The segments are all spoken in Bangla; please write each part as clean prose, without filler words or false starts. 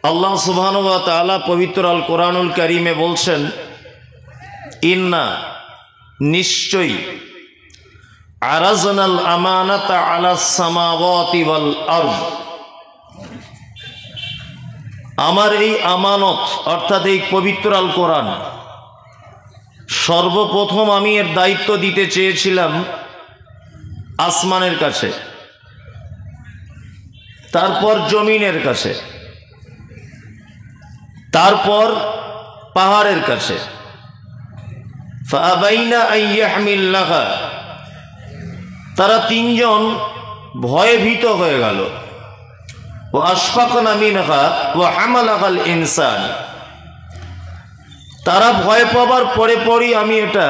আল্লাহ সুবহানাহু ওয়া তাআলা পবিত্র আল কোরআনুল কারীমে বলছেন, ইন্না নিশ্চয়ই আরাজনাল আমানাতা আলাস সামাওয়াতি ওয়াল আরদ, আমার এই আমানত অর্থাৎ এই পবিত্র আল কোরআন সর্বপ্রথম আমি এর দায়িত্ব দিতে চেয়েছিলাম আসমানের কাছে, তারপর জমিনের কাছে, তারপর পাহাড়ের কাছে। ফাআবাইনা আন ইয়াহমিলনাহা, তারা তিনজন ভয়ে ভীত হয়ে গেল। ওয়া আশফাকনা মিনহা ওয়া হামালাহাল ইনসান, তারা ভয় পাবার পরে পরই আমি এটা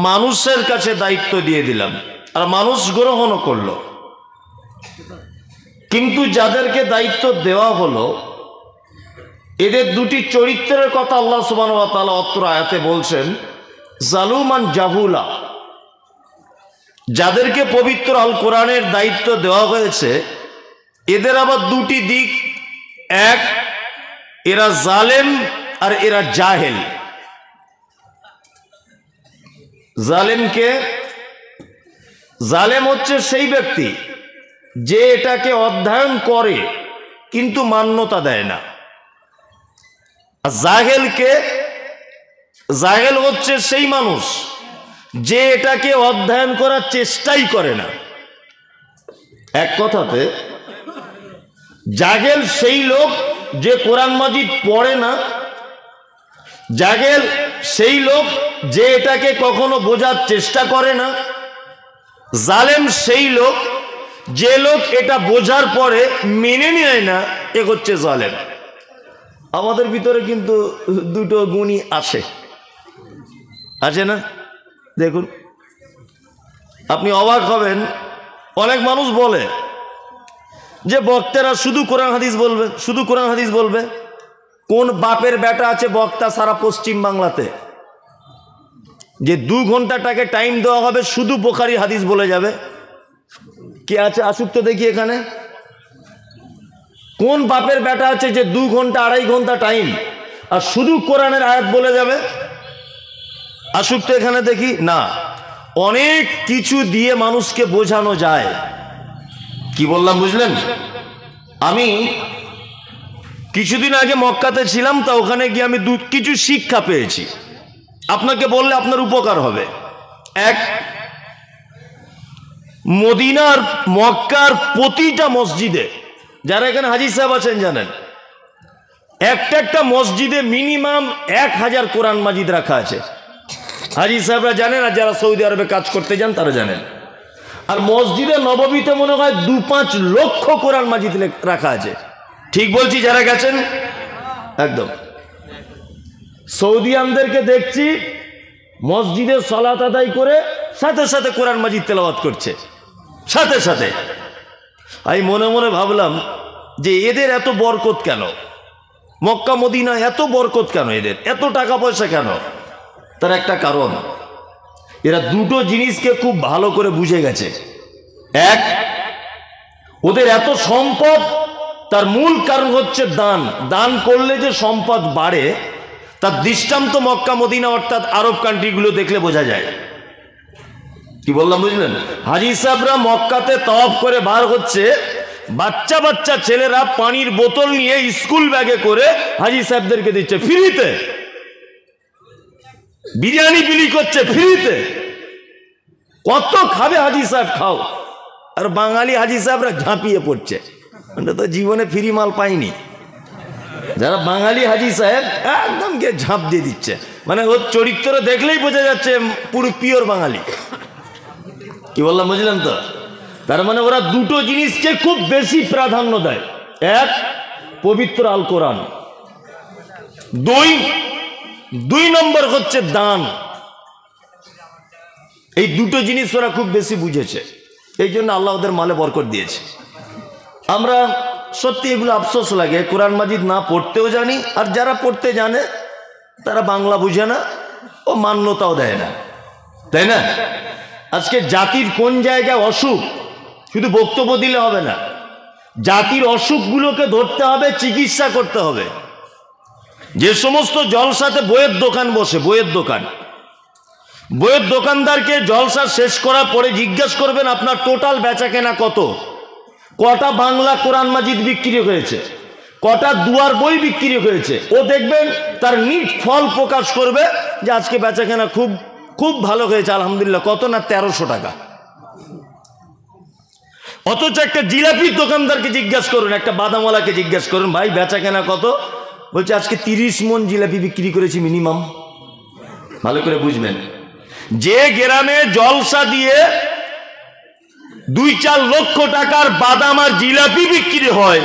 মানুষের কাছে দায়িত্ব দিয়ে দিলাম, আর মানুষ গ্রহণও করলো। কিন্তু যাদেরকে দায়িত্ব দেওয়া হলো এদের দুটি চরিত্রের কথা আল্লাহ সুবহানাহু ওয়া তাআলা অত্র আয়াতে বলছেন, জালুমান জাহুলা। যাদেরকে পবিত্র আল কোরআনের দায়িত্ব দেওয়া হয়েছে এদের আবার দুটি দিক, এক এরা জালেম আর এরা জাহেল। জালেম হচ্ছে সেই ব্যক্তি যে এটাকে অধ্যয়ন করে কিন্তু মান্যতা দেয় না। আর জাহেল হচ্ছে সেই মানুষ যে এটাকে অধ্যয়ন করার চেষ্টাই করে না। এক কথাতে জাহেল সেই লোক যে কোরআন মাজিদ পড়ে না, জাহেল সেই লোক যে এটাকে কখনো বোঝার চেষ্টা করে না, জালেম সেই লোক যে লোক এটা বোঝার পরে মেনে নেয় না, এ হচ্ছে জালেম। আমাদের ভিতরে কিন্তু দুটো গুণই আছে না? দেখুন, আপনি অবাক হবেন, অনেক মানুষ বলে যে বক্তারা শুধু কোরআন হাদিস বলবে, শুধু কোরআন হাদিস বলবে। কোন বাপের বেটা আছে বক্তা সারা পশ্চিম বাংলাতে যে 2 ঘন্টাটাকে টাইম দেওয়া হবে শুধু বুখারী হাদিস বলে যাবে? কে আছে? আসুক তো দেখি এখানে। কোন বাপের বেটা আছে যে 2 ঘন্টা 2.5 ঘন্টা টাইম আর শুধু কোরআনের আয়াত বলে যাবে? আসুক তো এখানে দেখি। না, অনেক কিছু দিয়ে মানুষকে বোঝানো যায়। কি বললাম বুঝলেন? আমি কিছুদিন আগে মক্কাতে ছিলাম, তা ওখানে গিয়ে আমি কিছু শিক্ষা পেয়েছি, আপনাকে বললে আপনার উপকার হবে। এক, মদিনার মক্কার প্রতিটা মসজিদে, যারা এখানে হাজী সাহেব আছেন জানেন, একটা মসজিদে মিনিমাম 1000 কোরআন মাজিদ রাখা আছে। হাজী সাহেবরা জানেন, আর যারা সৌদি আরবে কাজ করতে যান তারা জানেন। আর মসজিদে নববীতে মনে হয় 2-5 লক্ষ কোরআন মাজিদ রাখা আছে। ঠিক বলছি যারা গেছেন? একদম। সৌদিয়ানদেরকে দেখছি মসজিদে সালাত আদায় করে সাথে সাথে কোরআন মাজিদ তেলাওয়াত করছে, সাথে সাথে। আমি মনে মনে ভাবলাম যে এদের এত বরকত কেন? মক্কা মদিনা এত বরকত কেন? এদের এত টাকা পয়সা কেন? তার একটা কারণ, এরা দুটো জিনিসকে খুব ভালো করে বুঝে গেছে। এক, ওদের এত সম্পদ, তার মূল কারণ হচ্ছে দান। দান করলে যে সম্পদ বাড়ে তার দৃষ্টান্ত মক্কা মদিনা অর্থাৎ আরব কান্ট্রিগুলো দেখলে বোঝা যায়। কি বললাম বুঝলেন? হাজী সাহেবরা মক্কাতে তাওয়াফ করে বার হচ্ছে, বাচ্চা বাচ্চা ছেলেরা পানির বোতল নিয়ে স্কুল ব্যাগে করে হাজী সাহেবদেরকে দিচ্ছে ফ্রিতে। বিরিয়ানি বিলি করছে ফ্রিতে। কত খাবে হাজী সাহেব? খাও। আর বাঙালি হাজী সাহেবরা ঝাঁপিয়ে পড়ছে, ওটা তো জীবনে ফ্রি মাল পায়নি। যারা বাঙালি হাজী সাহেব একদম গিয়ে ঝাঁপ দিয়ে দিচ্ছে, মানে ওর চরিত্র দেখলেই বোঝা যাচ্ছে পুরো পিওর বাঙালি। কি বললাম বুঝলেন তো? তার মানে ওরা দুটো জিনিসকে খুব বেশি প্রাধান্য দেয়। এক, পবিত্র আল কোরআন। দুই নম্বর হচ্ছে দান। এই দুটো জিনিস ওরা খুব বেশি বুঝেছে, এই জন্য আল্লাহ ওদের মালে বরকত দিয়েছে। আমরা সত্যি এগুলো আফসোস লাগে, কোরআন মাজিদ না পড়তেও জানি, আর যারা পড়তে জানে তারা বাংলা বুঝে না ও মান্যতাও দেয় না, তাই না? আজকে জাতির কোন জায়গায় অসুখ শুধু বক্তব্য দিলে হবে না, জাতির অসুখগুলোকে ধরতে হবে, চিকিৎসা করতে হবে। যে সমস্ত জলসাতে বইয়ের দোকান বসে, বইয়ের দোকানদারকে জলসা শেষ করার পরে জিজ্ঞেস করবেন আপনার টোটাল বেচা কেনা কত, কটা বাংলা কোরআন মাজিদ বিক্রি হয়েছে, কটা দুয়ার বই বিক্রি হয়েছে। ও দেখবেন তার নিট ফল প্রকাশ করবে যে আজকে বেচা কেনা খুব খুব ভালো হয়েছে আলহামদুলিল্লাহ। কত না 1300 টাকা। অথচ একটা জিলাপির দোকানদারকে জিজ্ঞেস করুন, একটা বাদামওয়ালাকে জিজ্ঞেস করুন ভাই বেচা কেনা কত, বলছে আজকে 30 মণ জিলাপি বিক্রি করেছি মিনিমাম। ভালো করে বুঝবেন, যে গ্রামে জলসা দিয়ে 2-4 লক্ষ টাকার বাদাম আর জিলাপি বিক্রি হয়,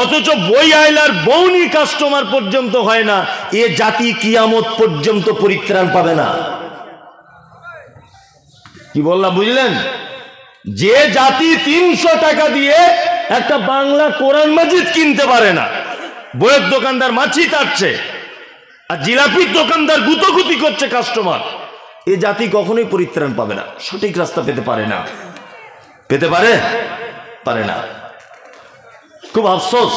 অথচ বই আইলার বৌনি কাস্টমার পর্যন্ত হয় না, এ জাতি কিয়ামত পর্যন্ত পরিত্রাণ পাবে না। কি বললাম বুঝলেন? যে জাতি 300 টাকা দিয়ে একটা বাংলা কোরআন মাজিদ কিনতে পারে না, বইয়ের দোকানদার মাছি তাড়ছে আর জিলাপির দোকানদার গুতোগুতি করছে কাস্টমার, এ জাতি কখনোই পরিত্রাণ পাবে না, সঠিক রাস্তা পেতে পারে না। পারে না। খুব আফসোস,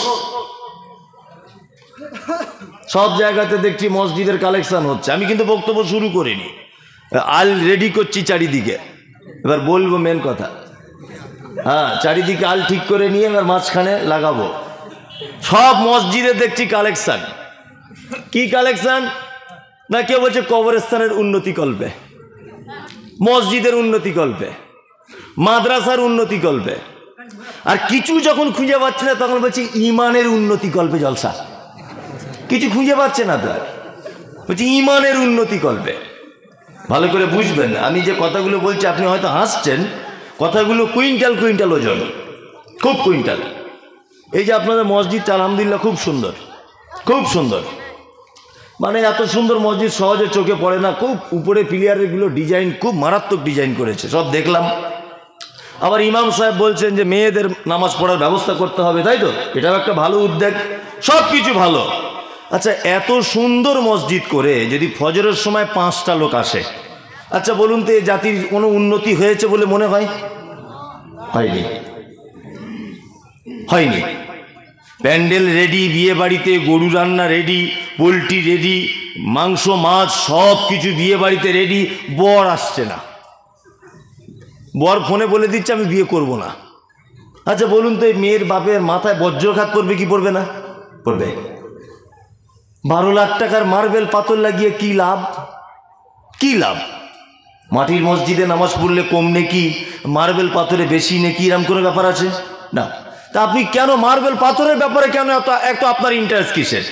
সব জায়গাতে দেখছি মসজিদের কালেকশন হচ্ছে। আমি কিন্তু বক্তব্য শুরু করিনি, আল রেডি করছি চারিদিকে। এবার বলবো মেন কথা, হ্যাঁ, চারিদিকে আল ঠিক করে নিয়ে এবার মাঝখানে লাগাবো। সব মসজিদে দেখছি কালেকশন। কি কালেকশন? না কেউ বলছে কবরস্থানের উন্নতি কল্পে, মসজিদের উন্নতি কল্পে, মাদ্রাসার উন্নতি কল্পে, আর কিছু যখন খুঁজে পাচ্ছে না তখন বলছে ইমানের উন্নতি কল্পে জলসা। কিছু খুঁজে পাচ্ছে না তো, বলছে ইমানের উন্নতি কল্পে। ভালো করে বুঝবেন, আমি যে কথাগুলো বলছি আপনি হয়তো হাসছেন, কথাগুলো কুইন্টাল কুইন্টাল ওজন, খুব কুইন্টাল। এই যে আপনাদের মসজিদটা আলহামদুলিল্লাহ খুব সুন্দর, খুব সুন্দর, মানে এত সুন্দর মসজিদ সহজে চোখে পড়ে না। খুব উপরে পিলিয়ারগুলো ডিজাইন খুব মারাত্মক ডিজাইন করেছে, সব দেখলাম। আবার ইমাম সাহেব বলছেন যে মেয়েদের নামাজ পড়ার ব্যবস্থা করতে হবে, তাই তো? এটাও একটা ভালো উদ্যোগ, সব কিছু ভালো। আচ্ছা, এত সুন্দর মসজিদ করে যদি ফজরের সময় 5টা লোক আসে, আচ্ছা বলুন তো এই জাতির কোনো উন্নতি হয়েছে বলে মনে হয়? হয়নি। প্যান্ডেল রেডি, বিয়ে বাড়িতে গরু রান্না রেডি, পোলট্রি রেডি, মাংস মাছ সব কিছু বিয়ে বাড়িতে রেডি, বর আসছে না। বর ফোনে বলে দিচ্ছে আমি বিয়ে করব না। আচ্ছা বলুন তো এই মেয়ের বাপের মাথায় বজ্রঘাত পড়বে কি পড়বে না? পড়বে। 12 লাখ টাকার মার্বেল পাথর লাগিয়ে কি লাভ? কি লাভ? মাটির মসজিদে নামাজ পড়লে কম নেকি, মার্বেল পাথরে বেশি নেকি, এরকম কোনো ব্যাপার আছে না। তা আপনি কেন মার্বেল পাথরের ব্যাপারে কেন এত আপনার ইন্টারেস্ট কিসের?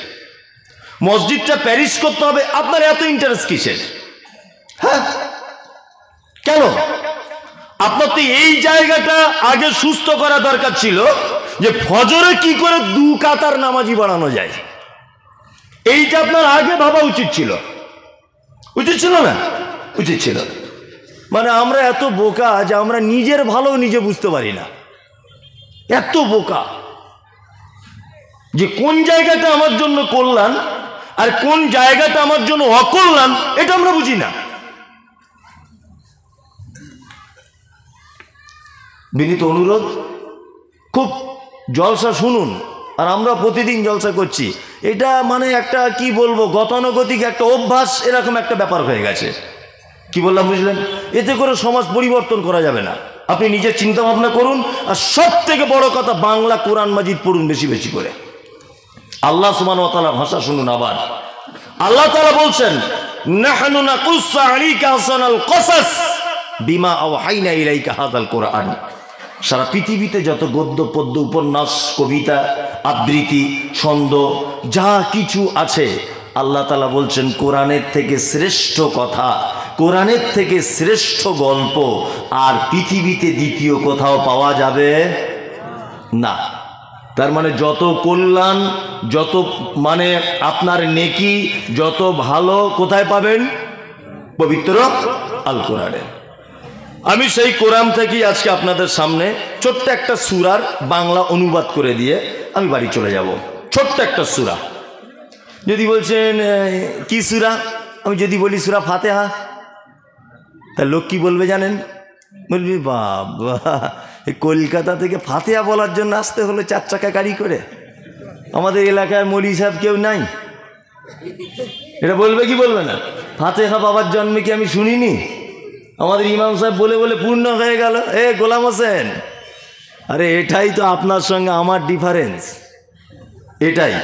মসজিদটা প্যারিস করতে হবে, আপনার এত ইন্টারেস্ট কিসের? হ্যাঁ, কেন? আপনার তো এই জায়গাটা আগে সুস্থ করা দরকার ছিল যে ফজরে কি করে 2 কাতার নামাজি বানানো যায়, এইটা আপনার আগে ভাবা উচিত ছিল। উচিত ছিল না? উচিত ছিল। মানে আমরা এত বোকা যে আমরা নিজের ভালো নিজে বুঝতে পারি না। এত বোকা যে কোন জায়গাটা আমার জন্য কল্যাণ আর কোন জায়গাটা আমার জন্য অকল্যাণ এটা আমরা বুঝি না। বিনীত অনুরোধ, খুব জলসা শুনুন। আর আমরা প্রতিদিন জলসা করছি, এটা মানে একটা কি বলবো, গতানুগতিক একটা অভ্যাস, এরকম একটা ব্যাপার হয়ে গেছে। কি বললাম বুঝলেন? এতে করে সমাজ পরিবর্তন করা যাবে না। আপনি নিজের চিন্তা ভাবনা করুন, আর সব থেকে বড় কথা বাংলা কোরআন মাজিদ পড়ুন বেশি বেশি করে। আল্লাহ সুবহানাহু ওয়া তাআলার ভাষা শুনুন। আবার আল্লাহ তাআলা বলছেন, নাহনু নাকুসসু আলাইকা আহসানাল কসাস বিমা আওহাইনা ইলাইকা হাযাল কোরআন। সারা পৃথিবীতে যত গদ্য পদ্য উপন্যাস কবিতা আবৃত্তি ছন্দ যা কিছু আছে, আল্লাহ তাআলা বলছেন কোরআনের থেকে শ্রেষ্ঠ কথা, কোরআনের থেকে শ্রেষ্ঠ গল্প আর পৃথিবীতে দ্বিতীয় কোথাও পাওয়া যাবে না। তার মানে যত কল্যাণ, যত মানে আপনার নেকি, যত ভালো কোথায় পাবেন? পবিত্র আল কোরআনে। আমি সেই কোরআন থেকেই আজকে আপনাদের সামনে ছোট্ট একটা সূরার বাংলা অনুবাদ করে দিয়ে আমি বাড়ি চলে যাব। ছোট্ট একটা সূরা। যদি বলছেন কি সূরা, আমি যদি বলি সূরা ফাতিহা, তা লোক কি বলবে জানেন? বলবি বাবা এই কলকাতা থেকে ফাতিহা বলার জন্য আসতে হলো 4 চাকা গাড়ি করে। আমাদের এলাকার মৌলী সাহেব কেউ নাই, এটা বলবে কি বলবে না? ফাতিহা বাবার জন্মে কি আমি শুনিনি? আমাদের ইমাম সাহেব বলে বলে পূর্ণ হয়ে গেল। গোলাম হোসেন, আরে এটাই তো আপনার সঙ্গে আমার ডিফারেন্স, এটাই।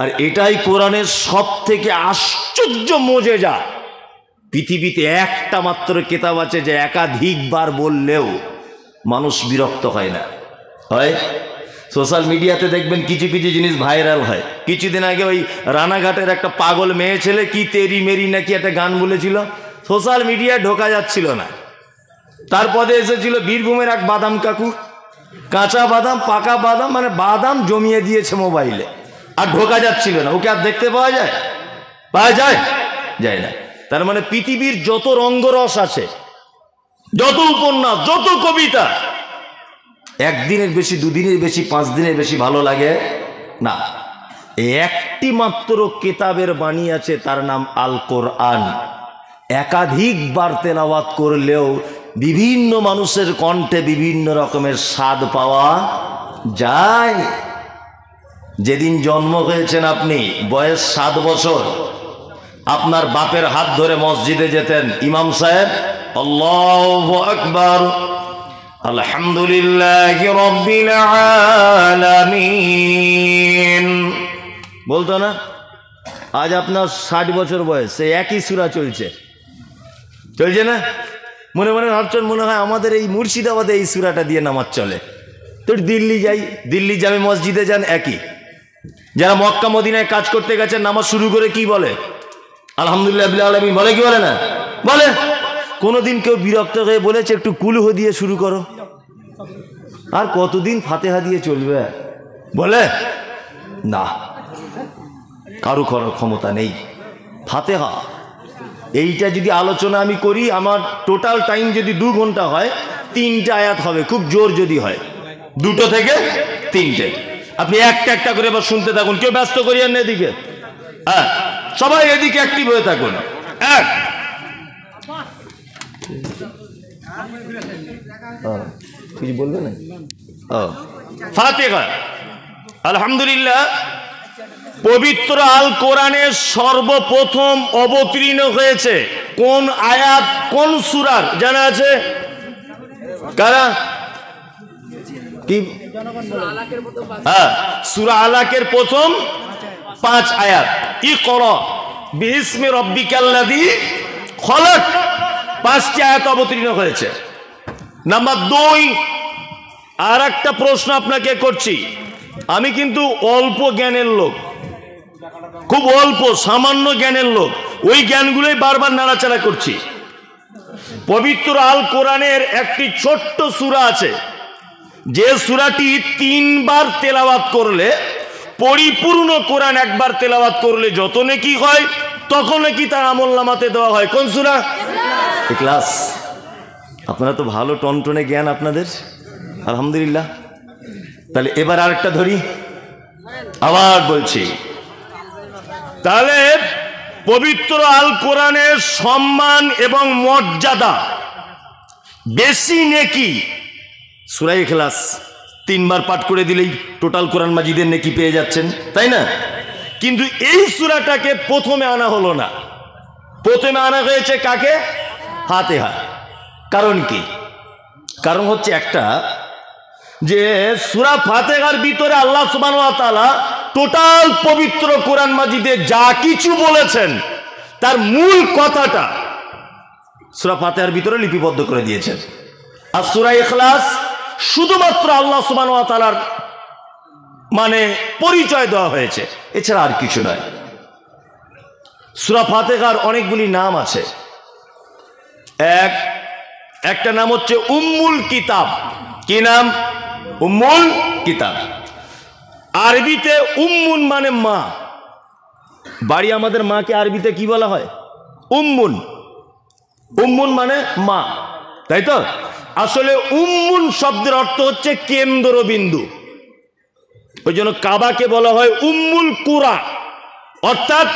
আর এটাই কোরআনের সব থেকে আশ্চর্য মজেজা। পৃথিবীতে একটা মাত্র কিতাব আছে যে একাধিকবার বললেও মানুষ বিরক্ত হয় না। হয় সোশ্যাল মিডিয়াতে দেখবেন কিছু কিছু জিনিস ভাইরাল হয়। কিছুদিন আগে ওই রানাঘাটের একটা পাগল মেয়ে ছেলে কি তেরি মেরি নাকি একটা গান বলেছিল, সোশ্যাল মিডিয়ায় ঢোকা যাচ্ছিল না। তারপরে এসেছিল বীরভূমের এক বাদাম কাকু, কাঁচা বাদাম পাকা বাদাম মানে বাদাম জমিয়ে দিয়েছে মোবাইলে, আর ঢোকা যাচ্ছিল না। ওকে আর দেখতে পাওয়া যায়? পাওয়া যায়? যায় না। তার মানে পৃথিবীর যত রঙ্গরস আছে, যত উপন্যাস, যত কবিতা, একদিনের বেশি, দুদিনের বেশি, 5 দিনের বেশি ভালো লাগে না। একটি মাত্র কিতাবের বাণী আছে, তার নাম আল কোরআন। একাধিকবার তেলাওয়াত করলেও বিভিন্ন মানুষের কণ্ঠে বিভিন্ন রকমের স্বাদ পাওয়া যায়। যেদিন জন্ম হয়েছেন আপনি, বয়স 7 বছর, আপনার বাপের হাত ধরে মসজিদে যেতেন, ইমাম সাহেব আল্লাহু আকবার আলহামদুলিল্লাহি রাব্বিল আলামিন বলতো না? আজ আপনার 60 বছর বয়স, সেই একই সূরা চলছে না? মনে মনে ভাবছেন মনে হয় আমাদের এই মুর্শিদাবাদে এই সূরাটা দিয়ে নামাজ চলে। তো দিল্লি যাই, দিল্লি যাবে মসজিদে যান, একই। যারা মক্কা মদিনায় কাজ করতে গেছেন, নামাজ শুরু করে কি বলে? আলহামদুলিল্লাহ রাব্বিল আলামিন বলে কি বলে না? বলে। কোনোদিন কেউ বিরক্ত হয়ে বলেছে একটু কুলহ দিয়ে শুরু করো? আর কতদিন ফাতিহা দিয়ে চলবে? বলে না, কারো করার ক্ষমতা নেই। ফাতিহা এইটা যদি আলোচনা আমি করি, আমার টোটাল টাইম যদি 2 ঘন্টা হয়, 3টে আয়াত হবে, খুব জোর যদি হয় 2 থেকে 3টে। আপনি একটা একটা করে এবার শুনতে থাকুন, কেউ ব্যস্ত করিয়েন না এদিকে। হ্যাঁ, সবাই এদিকে অ্যাক্টিভ হয়ে থাকুন। কিছু বলবে না? ফাতিহা আলহামদুলিল্লাহ পবিত্র আল কোরআনে সর্বপ্রথম অবতীর্ণ হয়েছে কোন আয়াত, কোন সূরার জানা আছে? কারা? কি? হ্যাঁ, সূরা আলাকের প্রথম 5 আয়াত। ইকরা বিইসমি রাব্বিকাল্লাযী খলাক, 5টি আয়াত অবতীর্ণ হয়েছে। নাম্বার 2, আর একটা প্রশ্ন আপনাকে করছি। আমি কিন্তু অল্প জ্ঞানের লোক, খুব অল্প সামান্য জ্ঞানের লোক, ওই জ্ঞানগুলোই বারবার নাড়াচাড়া করছি। পবিত্র আল কোরআনের একটি ছোট্ট সূরা আছে, যে সূরাটি 3 বার তেলাওয়াত করলে, পরিপূর্ণ কোরআন একবার তেলাওয়াত করলে যত নেকি হয়, তখন নাকি তার আমলনামাতে দেওয়া হয়। কোন সূরা? ইখলাস। আপনারা তো ভালো টনটনে জ্ঞান আপনাদের, আলহামদুলিল্লাহ। তাহলে এবার আরেকটা ধরি, আবার বলছি। তাহলে পবিত্র আল কোরআনের সম্মান এবং মর্যাদা বেশি নেকি সূরা ইখলাস 3 বার পাঠ করে দিলেই টোটাল কোরআন মাজিদের নেকি পেয়ে যাচ্ছেন, তাই না? কিন্তু এই সূরাটাকে প্রথমে আনা হলো না, প্রথমে আনা হয়েছে কাকে? ফাতিহা। কারণ কি? কারণ হচ্ছে একটা, যে সূরা ফাতিহার ভিতরে আল্লাহ সুবহানাহু ওয়া তাআলা টোটাল পবিত্র কোরআন মাজিদে যা কিছু বলেছেন তার মূল কথাটা সূরা ফাতিহার ভিতরে লিপিবদ্ধ করে দিয়েছেন। আর সূরা ইখলাস শুধুমাত্র আল্লাহ সুবহানাহু ওয়া তাআলার মানে পরিচয় দেওয়া হয়েছে, এছাড়া আর কিছু নয়। সূরা ফাতিহার অনেকগুলি নাম আছে। একটা নাম হচ্ছে উম্মুল কিতাব। কি নাম? উম্মুল কিতাব। আরবিতে উম্মুন মানে মা। বাড়ি আমাদের মাকে আরবিতে কি বলা হয়? উম্মুন। উম্মুন মানে মা, তাই তো? আসলে উম্মুন শব্দের অর্থ হচ্ছে কেন্দ্রবিন্দু। ওই জন্য কাবাকে বলা হয় উম্মুল কুরা, অর্থাৎ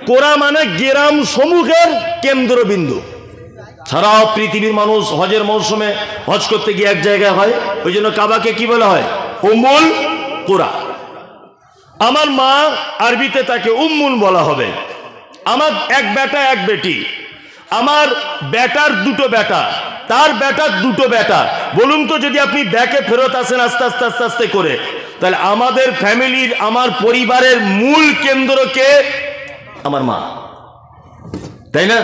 কোরা মানে গ্রাম সমূহের কেন্দ্রবিন্দু। সারা পৃথিবীর মানুষ হজের মৌসুমে হজ করতে গিয়ে এক জায়গায় হয়, ওই জন্য কাবাকে কি বলা হয়? উম্মুল কুরা। আমার মা আরবিতে তাকে উম্মুন বলা হবে। আমার এক বেটা এক বেটি, আমার বেটার দুটো বেটা, তার বেটার দুটো বেটা। বলুন তো, যদি আপনি ব্যাকে ফেরত আসেন আস্তে আস্তে আস্তে আস্তে করে, তাহলে আমাদের ফ্যামিলির, আমার পরিবারের মূল কেন্দ্র কে? আমার মা, তাই না?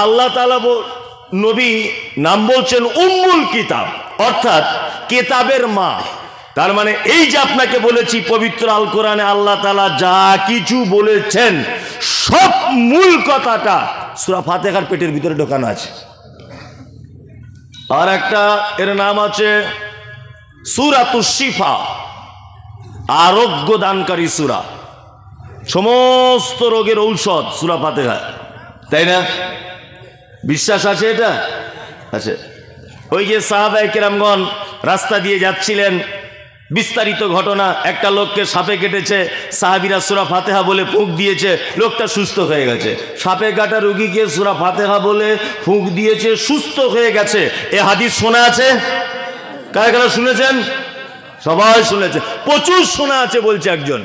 আল্লাহ তাআলা নবী নাম বলছেন উম্মুল কিতাব, অর্থাৎ কিতাবের মা। তার মানে এই যে আপনাকে বলেছি, পবিত্র আল কোরআনে আল্লাহ তাআলা যা কিছু বলেছেন সব মূল কথাটা সূরা ফাতিহার পেটের ভিতরে ঢোকানো আছে। আর একটা এর নাম আছে সূরাতুশ শিফা, আরোগ্য দানকারী সূরা, সমস্ত রোগের ঔষধ সূরা ফাতিহা, তাই না? বিশ্বাস আছে এটা? আছে। ওই যে সাহাবায়ে কেরামগণ রাস্তা দিয়ে যাচ্ছিলেন, বিস্তারিত ঘটনা, একটা লোককে সাপে কেটেছে, সাহাবীরা সূরা ফাতিহা বলে ফুঁক দিয়েছে, লোকটা সুস্থ হয়ে গেছে। সাপে কাটা রোগীকে সূরা ফাতিহা বলে ফুঁক দিয়েছে, সুস্থ হয়ে গেছে। এ হাদিস শোনা আছে? কারা কারা শুনেছেন? সবাই শুনেছে, প্রচুর শোনা আছে বলছে একজন।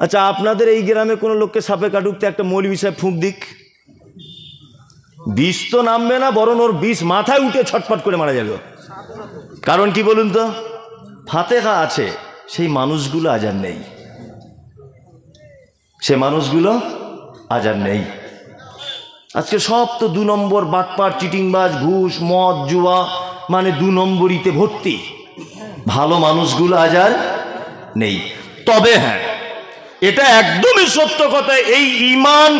আচ্ছা, আপনাদের এই গ্রামে কোনো লোককে সাপে কাটুক তো একটা মৌলভী সাহেব ফুঁক দিক, বিষ তো নামবে না, বরং ওর বিষ মাথায় উঠে ছটফট করে মারা যাবে। কারণ কি বলুন তো? ফাতিহা আছে, সেই মানুষগুলো আজ আর নেই, সে মানুষগুলো আজ আর নেই। আজকে সব তো 2 নম্বর, বাটপার, চিটিংবাজ, ঘুষ, মদ, জুয়া, মানে 2 নম্বরিতে ভর্তি। ভালো মানুষগুলো আজ আর নেই। তবে হ্যাঁ, এটা একদমই সত্য কথা, এই ঈমান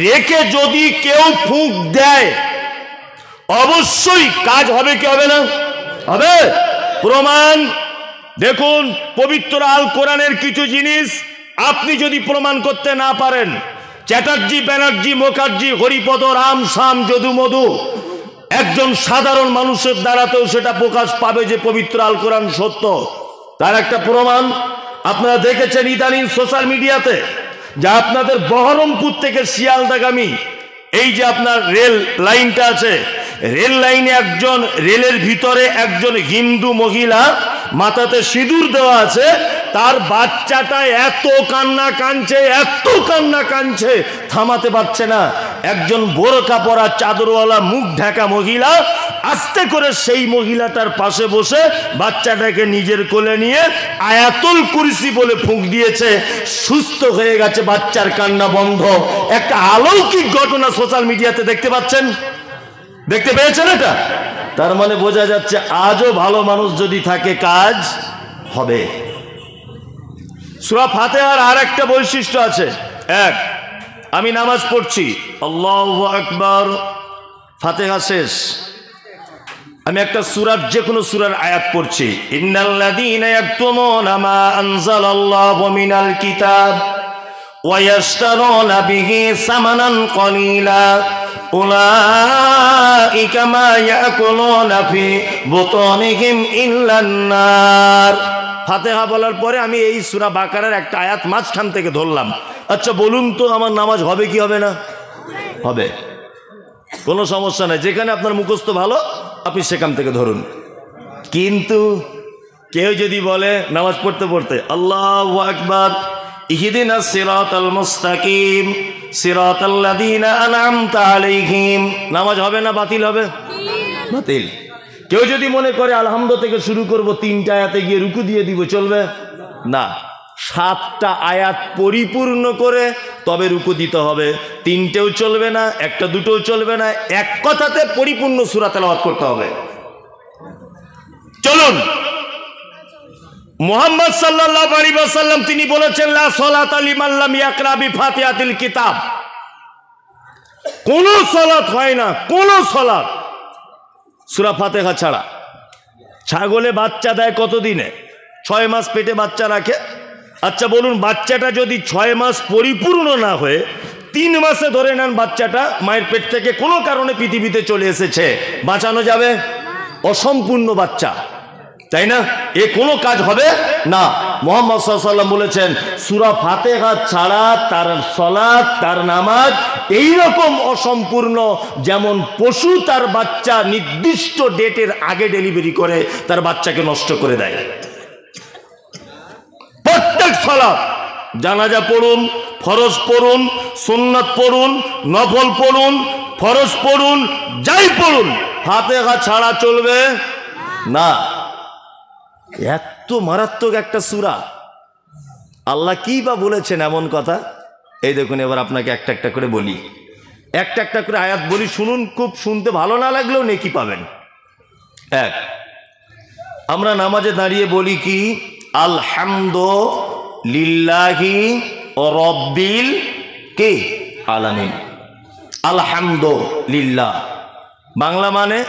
রেখে যদি কেউ ফুঁক দেয় অবশ্যই কাজ হবে কি হবে না? হবে। প্রমাণ দেখুন, পবিত্র আল কোরআনের কিছু জিনিস আপনি যদি প্রমাণ করতে না পারেন, চ্যাটার্জি, ব্যানার্জি, মুখার্জি, হরিপদ, রাম, শাম, যদু, মধু, একজন সাধারণ মানুষের দ্বারাতেও সেটা প্রকাশ পাবে যে পবিত্র আল কোরআন সত্য। তার একটা প্রমাণ আপনারা দেখেছেন ইদানিং সোশ্যাল মিডিয়াতে, যা আপনাদের বহরমপুর থেকে শিয়ালদাগামী এই যে আপনার রেল লাইনটা আছে, রেল লাইনে একজন, রেলের ভিতরে একজন হিন্দু মহিলা, মাথাতে সিঁদুর দেওয়া আছে, তার বাচ্চাটা এত কান্না কাঁদছে, এত কান্না কাঁদছে, থামাতে পারছে না। একজন বোরকা পরা, চাদরওয়ালা, মুখ ঢাকা মহিলা আস্তে করে সেই মহিলাটার পাশে বসে বাচ্চাটাকে নিজের কোলে নিয়ে আয়াতুল কুরসি বলে ফুঁক দিয়েছে, সুস্থ হয়ে গেছে, বাচ্চার কান্না বন্ধ। একটা অলৌকিক ঘটনা সোশ্যাল মিডিয়াতে দেখতে পাচ্ছেন, দেখতে পেয়েছেন এটা? তার মানে বোঝা যাচ্ছে আজও ভালো মানুষ যদি থাকে কাজ হবে। সূরা ফাতিহার আর একটা বৈশিষ্ট্য আছে। এক, আমি নামাজ পড়ছি, আল্লাহু আকবার, ফাতিহা শেষ, আমি একটা সূরার, যে কোনো সূরার আয়াত পড়ছি, ইন্নাল্লাযীনা ইয়াকতুমুনা মা আনজালাল্লাহু মিনাল কিতাব ওয়া ইয়াশতারুনা বিহি সামানান কলিলা উলাইকা মা ইয়াকুলুনা ফি বুতুনিহিম ইল্লান নার। ফাতিহা বলার পরে আমি এই সূরা বাকারার একটা আয়াত মাঝখান থেকে ধরলাম। আচ্ছা বলুন তো, আমার নামাজ হবে কি হবে না? হবে, কোনো সমস্যা নাই। যেখানে আপনার মুখস্থ ভালো আপনি সেখান থেকে ধরুন। কিন্তু কেউ যদি বলে নামাজ পড়তে পড়তে আল্লাহু আকবার, ইহদিনাস সিরাতাল মুস্তাকিম সিরাতাল্লাযীনা আন'আমতা আলাইহিম, নামাজ হবে না বাতিল হবে? বাতিল। কেউ যদি মনে করে আলহামদুলিল্লাহ থেকে শুরু করব, 3টা আয়াতে গিয়ে রুকু দিয়ে দিব, চলবে না। 7টা আয়াত পরিপূর্ণ করে তবে রুকু দিতে হবে। 3টেও চলবে না, 1টা 2টোও চলবে না, এক কথাতে পরিপূর্ণ সূরা তেলাওয়াত করতে হবে। চলুন, মুহাম্মদ সাল্লাল্লাহু আলাইহি ওয়াসাল্লাম তিনি বলেছেন, লা সালাতা লিমান লাম ইয়াকরা বিফাতিহাতিল কিতাব, কোন সালাত হয় না, কোন সালাত সূরা ফাতিহা ছাড়া। ছাগলে বাচ্চা দেয় কত দিনে? 6 মাস পেটে বাচ্চা রাখে। আচ্ছা বলুন, বাচ্চাটা যদি 6 মাস পরিপূর্ণ না হয়ে 3 মাসে ধরে নেন বাচ্চাটা মায়ের পেট থেকে কোনো কারণে পৃথিবীতে চলে এসেছে, বাঁচানো যাবে? অসম্পূর্ণ বাচ্চা তাই না? এ কোনো কাজ হবে না। মুহাম্মদ সাল্লাল্লাহু আলাইহি ওয়াসাল্লাম বলেছেন সূরা ফাতিহা ছাড়া তার সালাত, তার নামাজ এইরকম অসম্পূর্ণ যেমন পশু তার বাচ্চা নির্দিষ্ট ডেটের আগে ডেলিভারি করে তার বাচ্চাকে নষ্ট করে দেয়। প্রত্যেক সালাত, জানাজা পড়ুন, ফরজ পড়ুন, সুন্নাত পড়ুন, নফল পড়ুন, ফরজ পড়ুন, যাই পড়ুন, ফাতিহা ছাড়া চলবে না। এত মারাত্মক একটা সূরা, আল্লাহ কি বা বলেছেন এমন কথা? এই দেখুন, এবার আপনাকে একটা একটা করে বলি, একটা একটা করে আয়াত বলি, শুনুন। খুব শুনতে ভালো না লাগলেও নেকি পাবেন। এক, আমরা নামাজে দাঁড়িয়ে বলি কি? আলহামদুলিল্লাহি রাব্বিল আলামিন। আলহামদুলিল্লাহ বাংলা মানে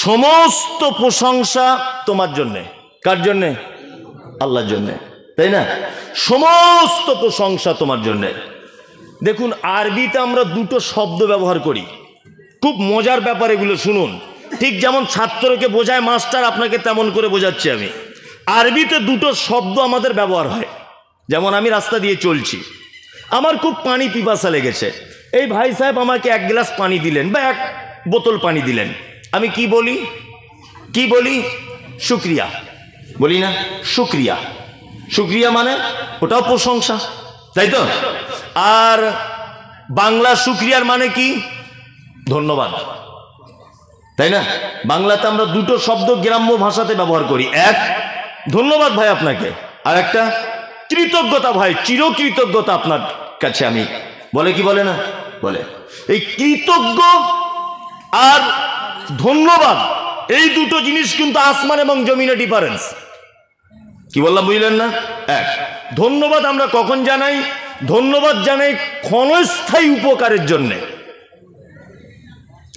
সমস্ত প্রশংসা তোমার জন্যে। কার জন্যে? আল্লাহর জন্যে, তাই না? সমস্ত প্রশংসা তোমার জন্যে। দেখুন, আরবিতে আমরা দুটো শব্দ ব্যবহার করি, খুব মজার ব্যাপার এগুলো, শুনুন। ঠিক যেমন ছাত্রকে বোঝায় মাস্টার, আপনাকে তেমন করে বোঝাচ্ছি আমি। আরবিতে দুটো শব্দ আমাদের ব্যবহার হয়। যেমন আমি রাস্তা দিয়ে চলছি, আমার খুব পানি পিপাসা লেগেছে, এই ভাই সাহেব আমাকে এক গ্লাস পানি দিলেন বা এক বোতল পানি দিলেন, আমি কি বলি? কি বলি? শুকরিয়া বলি না? শুকরিয়া, শুকরিয়া মানে ওটাও প্রশংসা, তাই তো? আর বাংলা শুকরিয়ার মানে কি? ধন্যবাদ, তাই না? বাংলাতে আমরা দুটো শব্দ গ্রাম্য ভাষাতে ব্যবহার করি। এক, ধন্যবাদ ভাই আপনাকে, আর একটা কৃতজ্ঞতা ভাই, চিরকৃতজ্ঞতা আপনার কাছে আমি। বলে কি বলে না? বলে। এই কৃতজ্ঞ আর ধন্যবাদ, এই দুটো জিনিস কিন্তু আসমান এবং জমিনে ডিফারেন্স। কি বললাম বুঝলেন না? এক, ধন্যবাদ আমরা কখন জানাই? ধন্যবাদ জানাই ক্ষণস্থায়ী উপকারের জন্যে।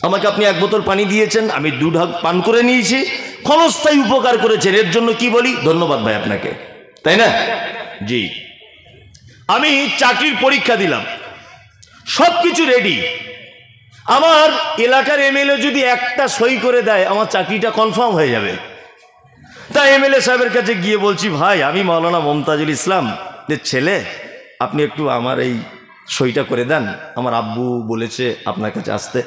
আমাকে আপনি এক বোতল পানি দিয়েছেন, আমি 2 ঢাক পান করে নিয়েছি, ক্ষণস্থায়ী উপকার করেছেন, এর জন্য কি বলি? ধন্যবাদ ভাই আপনাকে, তাই না? জি, আমি চাকরির পরীক্ষা দিলাম, সব কিছু রেডি, আমার এলাকার এমএলএ যদি একটা সই করে দেয় আমার চাকরিটা কনফার্ম হয়ে যাবে। তাই এমএলএ সাহেবের কাছে গিয়ে বলছি, ভাই আমি মাওলানা মমতাজুল ইসলাম যে ছেলে, আপনি একটু আমার এই সইটা করে দেন, আমার আব্বু বলেছে আপনার কাছে আসতে।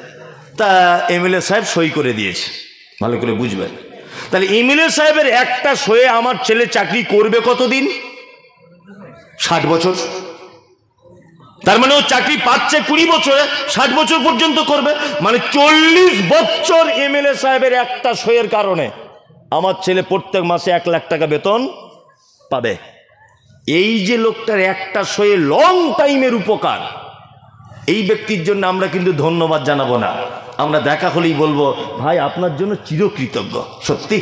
তা এমএলএ সাহেব সই করে দিয়েছে, ভালো করে বুঝবেন। তাহলে এমএলএ সাহেবের একটা সয়ে আমার ছেলে চাকরি করবে কতদিন? 60 বছর। তার মানে ও চাকরি পাচ্ছে 20 বছরে, 60 বছর পর্যন্ত করবে, মানে 40 বছর এমএলএ সাহেবের একটা সইয়ের কারণে আমার ছেলে প্রত্যেক মাসে 1 লাখ টাকা বেতন পাবে। এই যে লোকটার একটা সয়ে লং টাইমের উপকার, এই ব্যক্তির জন্য আমরা কিন্তু ধন্যবাদ জানাবো না, আমরা দেখা হলেই বলবো ভাই আপনার জন্য চিরকৃতজ্ঞ, সত্যি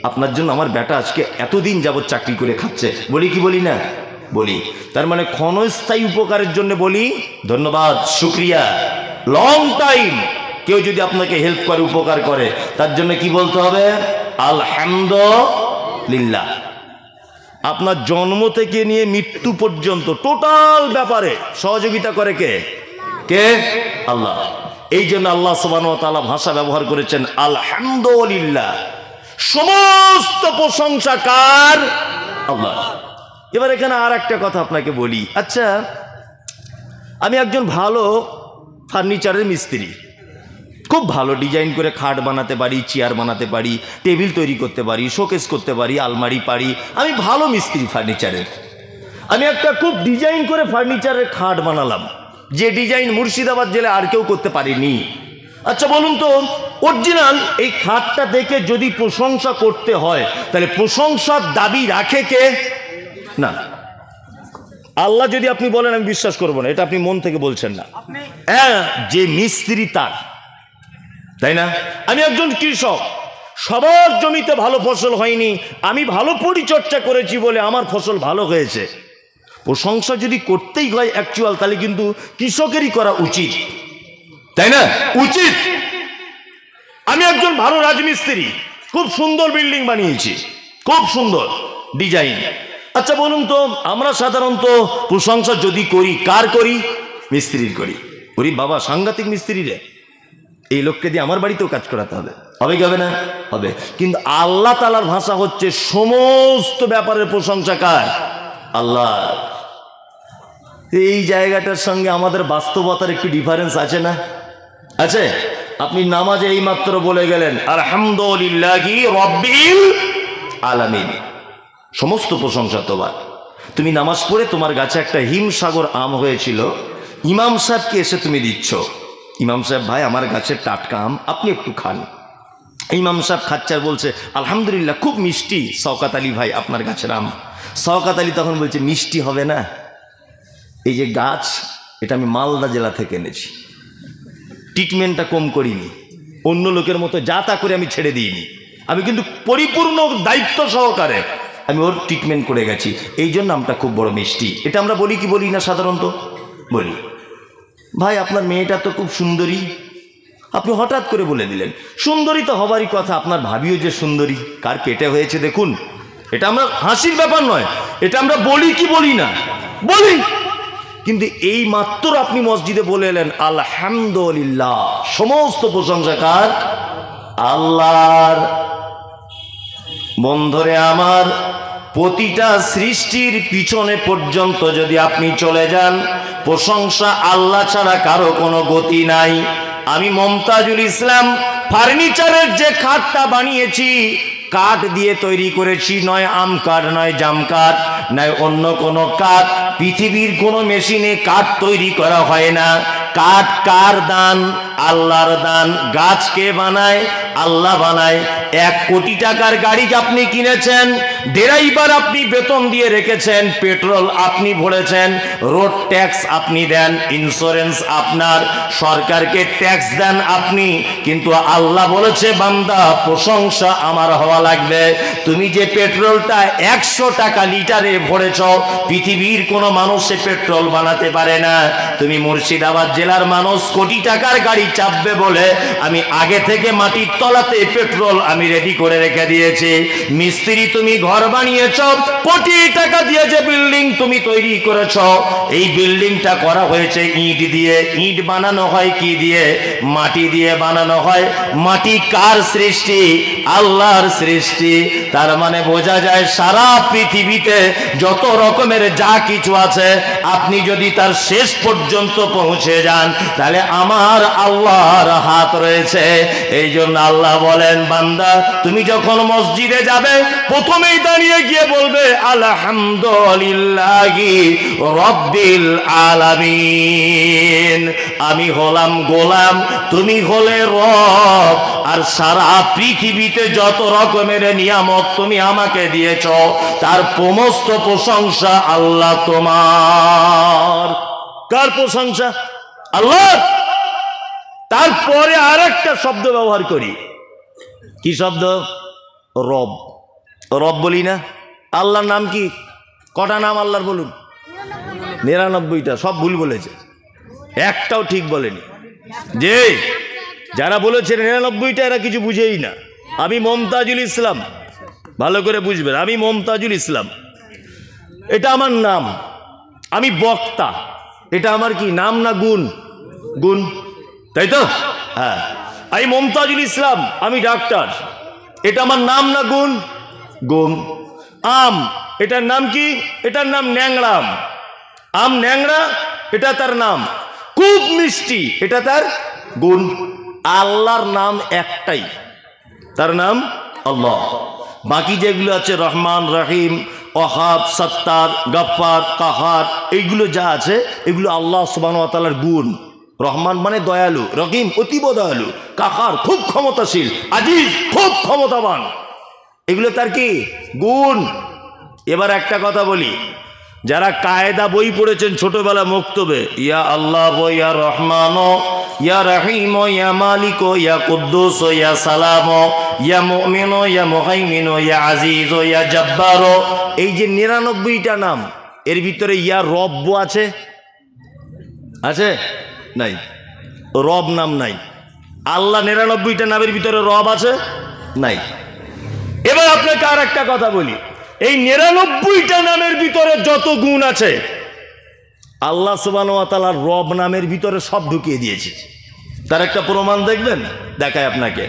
আপনার জন্য আমার বেটা আজকে এতদিন যাবত চাকরি করে খাচ্ছে। বলি কি বলি না? বলি। তার মানে ক্ষণস্থায়ী উপকারের জন্য বলি ধন্যবাদ, শুকরিয়া। লং টাইম কেউ যদি আপনাকে হেল্প করে, উপকার করে, তার জন্য কি বলতে হবে? আলহামদুলিল্লাহ। আপনার জন্ম থেকে নিয়ে মৃত্যু পর্যন্ত টোটাল ব্যাপারে সহযোগিতা করে কে? কে? আল্লাহ। এই জন্য আল্লাহ সুবহানাহু ওয়া তাআলা ভাষা ব্যবহার করেছেন আলহামদুলিল্লাহ, সমস্ত প্রশংসা কার? আল্লাহ। এবার এখানে আর একটা কথা আপনাকে বলি। আচ্ছা, আমি একজন ভালো ফার্নিচারের মিস্ত্রি, খুব ভালো ডিজাইন করে খাট বানাতে পারি, চেয়ার বানাতে পারি, টেবিল তৈরি করতে পারি, শোকেস করতে পারি, আলমারি পারি, আমি ভালো মিস্ত্রি ফার্নিচারের। আমি একটা খুব ডিজাইন করে ফার্নিচারের খাট বানালাম, যে ডিজাইন মুর্শিদাবাদ জেলে আর কেউ করতে পারেনি। আচ্ছা বলুন তো, অরিজিনাল এই খাটটা দেখে যদি প্রশংসা করতে হয়, তাহলে প্রশংসার দাবি রাখে কে? না, আল্লাহ যদি আপনি বলেন আমি বিশ্বাস করব না, এটা আপনি মন থেকে বলছেন না। হ্যাঁ, যে মিস্ত্রি তার, তাই না? আমি একজন কৃষক, সবার জমিতে ভালো ফসল হয়নি, আমি ভালো পরিচর্যা করেছি বলে আমার ফসল ভালো হয়েছে। প্রশংসা যদি করতেই হয় অ্যাকচুয়াল, তাহলে কিন্তু কৃষকেরই করা উচিত, তাই না? উচিত। আমি একজন ভালো রাজমিস্ত্রি, খুব সুন্দর বিল্ডিং বানিয়েছি, খুব সুন্দর ডিজাইন। আচ্ছা বলুন তো, আমরা সাধারণত প্রশংসা যদি করি কার করি? মিস্ত্রির করি। ওরে বাবা, সাংঘাতিক মিস্ত্রি রে, এই লোককে দিয়ে আমার বাড়িতেও কাজ করাতে হবে, হবে কি হবে না? হবে। কিন্তু আল্লাহ তাআলার ভাষা হচ্ছে সমস্ত ব্যাপারের প্রশংসা কার? আল্লাহ। এই জায়গাটার সঙ্গে আমাদের বাস্তবতার একটু ডিফারেন্স আছে না? আছে। আপনি নামাজে এই মাত্র বলে গেলেন আলহামদুলিল্লাহি রাব্বিল আলামিন, সমস্ত প্রশংসা তোমার। তুমি নামাজ পড়ে তোমার গাছে একটা হিমসাগর আম হয়েছিল, ইমাম সাহেবকে এসে তুমি দিচ্ছ, ইমাম সাহেব ভাই আমার গাছের টাটকা আম আপনি একটু খান। ইমাম সাহেব খাচ্ছে আর বলছে আলহামদুলিল্লাহ খুব মিষ্টি শওকত আলী ভাই আপনার গাছের আম। শওকত আলী তখন বলছে মিষ্টি হবে না, এই যে গাছ এটা আমি মালদা জেলা থেকে এনেছি, ট্রিটমেন্টটা কম করিনি, অন্য লোকের মতো যা তা করে আমি ছেড়ে দিইনি, আমি কিন্তু পরিপূর্ণ দায়িত্ব সহকারে আমি ওর ট্রিটমেন্ট করে গেছি, এই জন্য আমটা খুব বড় মিষ্টি। এটা আমরা বলি কি বলি না? সাধারণত বলি। ভাই আপনার মেয়েটা তো খুব সুন্দরী, আপনি হঠাৎ করে বলে দিলেন সুন্দরী তো হবারই কথা, আপনার ভাবিও যে সুন্দরী, কার পেটে হয়েছে দেখুন। এটা আমরা হাসির ব্যাপার নয়, এটা আমরা বলি কি বলি না? বলি। কিন্তু এই মাত্র আপনি মসজিদে বলে এলেন আলহামদুলিল্লাহ, সমস্ত প্রশংসা কার? আল্লাহর। বন্ধুরে আমার, প্রতিটা সৃষ্টির পিছনে পর্যন্ত যদি আপনি চলে যান, প্রশংসা আল্লাহ ছাড়া কারো কোনো গতি নাই। আমি মমতাজুল ইসলাম ফার্নিচারের যে খাটটা বানিয়েছি, কাঠ দিয়ে তৈরি করেছি, নয় আম কাঠ, নয় জাম কাঠ, নয় অন্য কোনো কাঠ। পৃথিবীর কোনো মেশিনে কাঠ তৈরি করা হয় না। কাঠ কার দান? আল্লাহর দান। গাছ কে বানায়? আল্লাহ বানায়। 1 কোটি টাকার গাড়ি আপনি কিনেছেন, ড্রাইভার আপনি বেতন দিয়ে রেখেছেন, পেট্রোল আপনি ভরেছেন, রোড ট্যাক্স আপনি দেন, ইন্স্যুরেন্স আপনার, সরকারকে ট্যাক্স দেন আপনি। কিন্তু আল্লাহ বলেছে বান্দা প্রশংসা আমার হওয়া লাগবে। তুমি যে পেট্রোলটা 100 টাকা লিটারে ভরেছ, পৃথিবীর কোনো মানুষ সে পেট্রোল বানাতে পারে না। তুমি মুর্শিদাবাদ জেলার মানুষ কোটি টাকার গাড়ি চাপবে বলে আমি আগে থেকে মাটির তলাতে পেট্রোল আমি রেডি করে রেখে দিয়েছি। মিস্ত্রি তুমি ঘর বানিয়েছ, কোটি টাকা দিয়ে যে বিল্ডিং তুমি তৈরি করেছ, এই বিল্ডিংটা করা হয়েছে ইট দিয়ে। ইট বানানো হয় কি দিয়ে? মাটি দিয়ে বানানো হয়। মাটি কার সৃষ্টি? আল্লাহর সৃষ্টি। তার মানে বোঝা যায় সারা পৃথিবীতে যত রকমের যা কিছু আছে, আপনি যদি তার শেষ পর্যন্ত পৌঁছে যান, তাহলে আমার আল্লাহর হাত রয়েছে। এই জন্য আল্লাহ বলেন বান্দা তুমি যখন মসজিদে যাবে, প্রথমেই দাঁড়িয়ে গিয়ে বলবে আলহামদুলিল্লাহি রাব্বিল আলামিন। আমি হলাম গোলাম, তুমি হলে রব, আর সারা পৃথিবীতে যত রকমের নিয়ামত তুমি আমাকে দিয়েছ, তার সমস্ত প্রশংসা আল্লাহ তোমার। কার প্রশংসা? আল্লাহ। তারপরে আর একটা শব্দ ব্যবহার করি, কি শব্দ? রব। রব বলি না? আল্লাহর নাম কি? কটা নাম আল্লাহর বলুন? 99টা। সব ভুল বলেছে, একটাও ঠিক বলেনি। যে যারা বলেছে 99টা, এরা কিছু বুঝেই না। আমি মমতাজুল ইসলাম, ভালো করে বুঝবেন, আমি মমতাজুল ইসলাম, এটা আমার নাম। আমি বক্তা, এটা আমার কি নাম না গুণ? গুণ, তাই তো? হ্যাঁ। আমি মমতাজুল ইসলাম, আমি ডাক্তার, এটা আমার নাম না গুণ? গুণ। আম, এটার নাম কি? এটার নাম ন্যাংরা আম। আম ন্যাংরা, এটা তার নাম। খুব মিষ্টি, এটা তার গুণ। আল্লাহর নাম একটাই, তার নাম আল্লাহ। বাকি যেগুলো আছে রহমান, রহিম, ওয়াহাব, সত্তার, গফফার, কাহার, এইগুলো যা আছে এগুলো আল্লাহ সুবহানাহু ওয়া তাআলার গুণ। রহমান মানে দয়ালু, রহিম অতীব দয়ালু, কাহার খুব ক্ষমতাশীল, আজিজ খুব ক্ষমতাবান, এগুলো তার কি? গুণ। এবার একটা কথা বলি, যারা কায়দা বই পড়েছেন ছোটবেলা মক্তবে, ইয়া আল্লাহ, ইয়া রহমান, ইয়া রহিম, ইয়া মালিক, ইয়া কুদ্দুস, ইয়া সালাম, ইয়া মুমিন, ইয়া মুহাইমিন, ইয়া আজিজ, ইয়া জব্বার, এই যে 99টা নাম, এর ভিতরে ইয়া রব্ব আছে? আছে? নাই, রব নাম নাই। আল্লাহ 99টা নামের ভিতরে রব আছে? নাই। এবার আপনাকে আর একটা কথা বলি, এই 99টা নামের ভিতরে যত গুণ আছে, আল্লাহ সুবহানাহু ওয়া তাআলার রব নামের ভিতরে সব ঢুকিয়ে দিয়েছে। তার একটা প্রমাণ দেখবেন, দেখায় আপনাকে।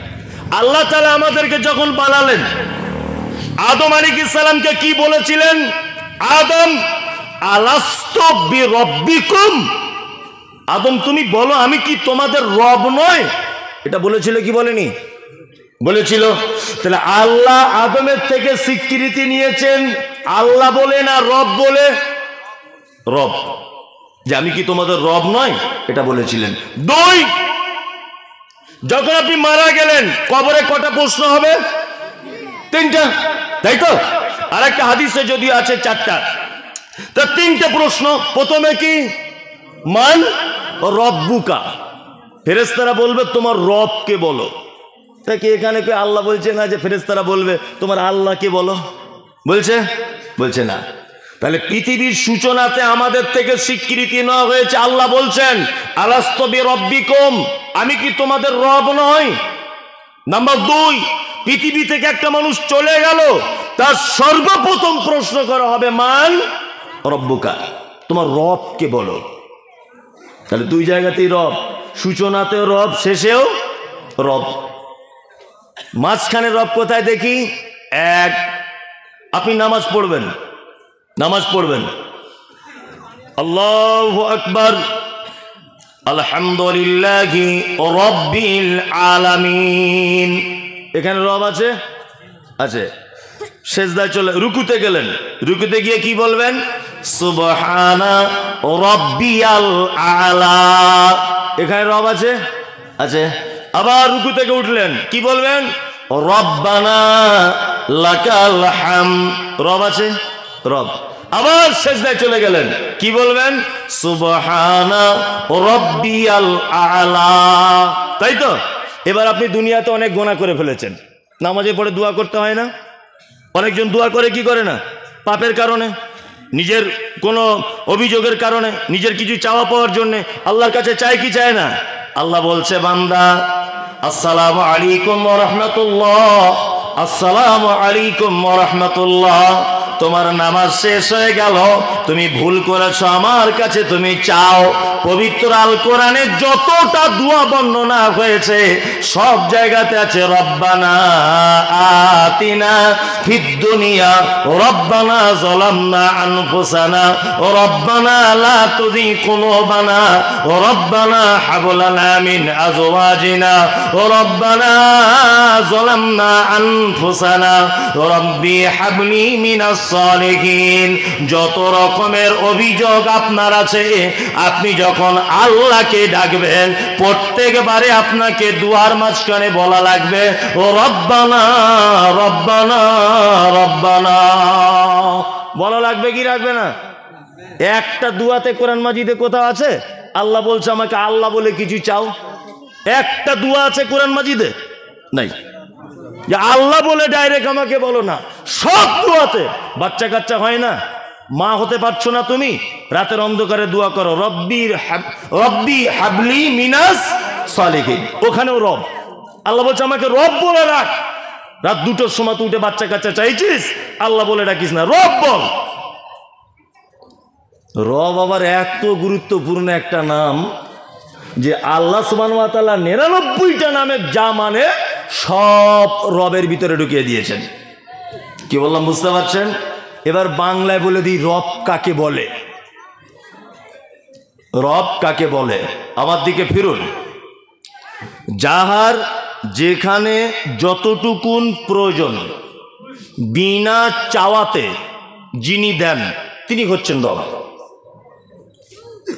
আল্লাহ তাআলা আমাদেরকে যখন বানালেন, আদম আলাইহিস সালামকে কি বলেছিলেন? আদম আলাস্তু বিরব্বিকুম, আদম তুমি বলো আমি কি তোমাদের রব নয়? এটা বলেছিল কি বলেনি? বলেছিল। তাহলে আল্লাহ আদমের থেকে স্বীকৃতি নিয়েছেন আল্লাহ বলে না রব বলে? রব, যে আমি কি তোমাদের রব নয়, এটা বলেছিলেন। দুই, যখন আপনি মারা গেলেন কবরে কটা প্রশ্ন হবে? তিনটা, তাই তো? আর একটা হাদিসে যদি আছে চারটা, তা তিনটে প্রশ্ন। প্রথমে কি? মান রব্বুকা, ফেরেশতারা বলবে তোমার রবকে বলো। তা কি এখানে কি আল্লাহ বলছে না যে ফেরেশতারা বলবে তোমার আল্লাহকে বলো? বলছে? বলছে না। তাহলে পৃথিবীর সূচনাতে আমাদের থেকে স্বীকৃতি নেওয়া হয়েছে, আল্লাহ বলছেন আলাস্তু বিরব্বিকুম, আমি কি তোমাদের রব নয়? নাম্বার দুই, পৃথিবী থেকে একটা মানুষ চলে গেল, তার সর্বপ্রথম প্রশ্ন করা হবে মান রব্বুকা, তোমার রবকে বলো। তাহলে দুই জায়গাতেই রব, সূচনাতেও রব, শেষেও রব। মাঝখানে রব কোথায় দেখি? এক, আপনি নামাজ পড়বেন, নামাজ পড়বেন, আল্লাহু আকবার, আলহামদুলিল্লাহি রাব্বিল আলামিন, এখানে রব আছে? আছে। সেজদায় চলে রুকুতে গেলেন, রুকুতে গিয়ে কি বলবেন? সুবহানা রাব্বিয়াল আলা, এখানে রব আছে? আছে। আবার রুকু থেকে উঠলেন, কি বলবেন? রব্বানা লাকাল হামদ, রব আছে? রব। আবার সেজদায় চলে গেলেন, কি বলবেন? সুবহানা রাব্বিয়াল আলা, তাই তো? এবার আপনি দুনিয়াতে অনেক গুনাহ করে ফেলেছেন, নামাজে পড়ে দোয়া করতে হয় না? অনেকজন দোয়া করে, কি করে না? পাপের কারণে, নিজের কোনো অভিযোগের কারণে, নিজের কিছু চাওয়া পাওয়ার জন্য আল্লাহর কাছে চায় কি চায় না? আল্লাহ বলছে বান্দা আসসালামু আলাইকুম ওয়া রাহমাতুল্লাহ, আসসালামু আলাইকুম ওয়া রাহমাতুল্লাহ, তোমার নামাজ শেষ হয়ে গেল, তুমি ভুল করেছো, আমার কাছে তুমি চাও। পবিত্র আল কোরআনে যতটা দোয়া বর্ণনা হয়েছে সব জায়গাতে আছে রব্বানা আতিনা ফিদ দুনিয়া, রব্বানা যালামনা আনফুসানা, রব্বানা লা তুযিগ কুলুবানা, রব্বানা হাব লানা মিন আজওয়াজিনা, রব্বানা যালামনা আনফুসানা, রব্বি হাবলি মিনাস সালিহিন। যত রকমের অভিযোগ আপনার আছে, আপনি যখন আল্লাহকে ডাকবেন প্রত্যেকবারে আপনাকে দুয়ার মাঝখানে বলা লাগবে ও রব্বানা রব্বানা রব্বানা, বলা লাগবে কি রাখবে না? একটা দুয়াতে কোরআন মাজিদে কোথাও আছে আল্লাহ বলছে আমাকে আল্লাহ বলে কিছু চাও? একটা দুয়া আছে কোরআন মাজিদে? নাই যে আল্লাহ বলে ডাইরেক্ট আমাকে বলো না। সব দুয়াতে, বাচ্চা কাচ্চা হয় না, মা হতে পারছো না তুমি, রাতের অন্ধকারে দোয়া করো রব্বি হাবলি মিনাস সালিহিন, ওখানেও রব। আল্লাহ বলছে আমাকে রব বলে রাখ। রাত 2টোর সময় তুই উঠে বাচ্চা কাচ্চা চাইছিস, আল্লাহ বলে ডাকিস না, রব বল। রব আবার এত গুরুত্বপূর্ণ একটা নাম যে আল্লাহ সুবহানাহু ওয়া তাআলা 99টা নামের যা মানে সব রবের ভিতরে ঢুকিয়ে দিয়েছেন। কি বললাম বুঝতে পারছেন? এবার বাংলায় বলে দিই রব কাকে বলে। রব কাকে বলে? আমার দিকে ফিরুন। যাহার যেখানে যতটুকুন প্রয়োজন বিনা চাওয়াতে যিনি দেন তিনি হচ্ছেন রব।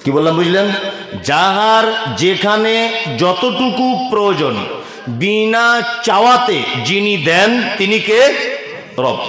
কি বললাম বুঝলেন? যাহার যেখানে যতটুকু প্রয়োজন বিনা চাওয়াতে যিনি দেন তিনি কে? রব।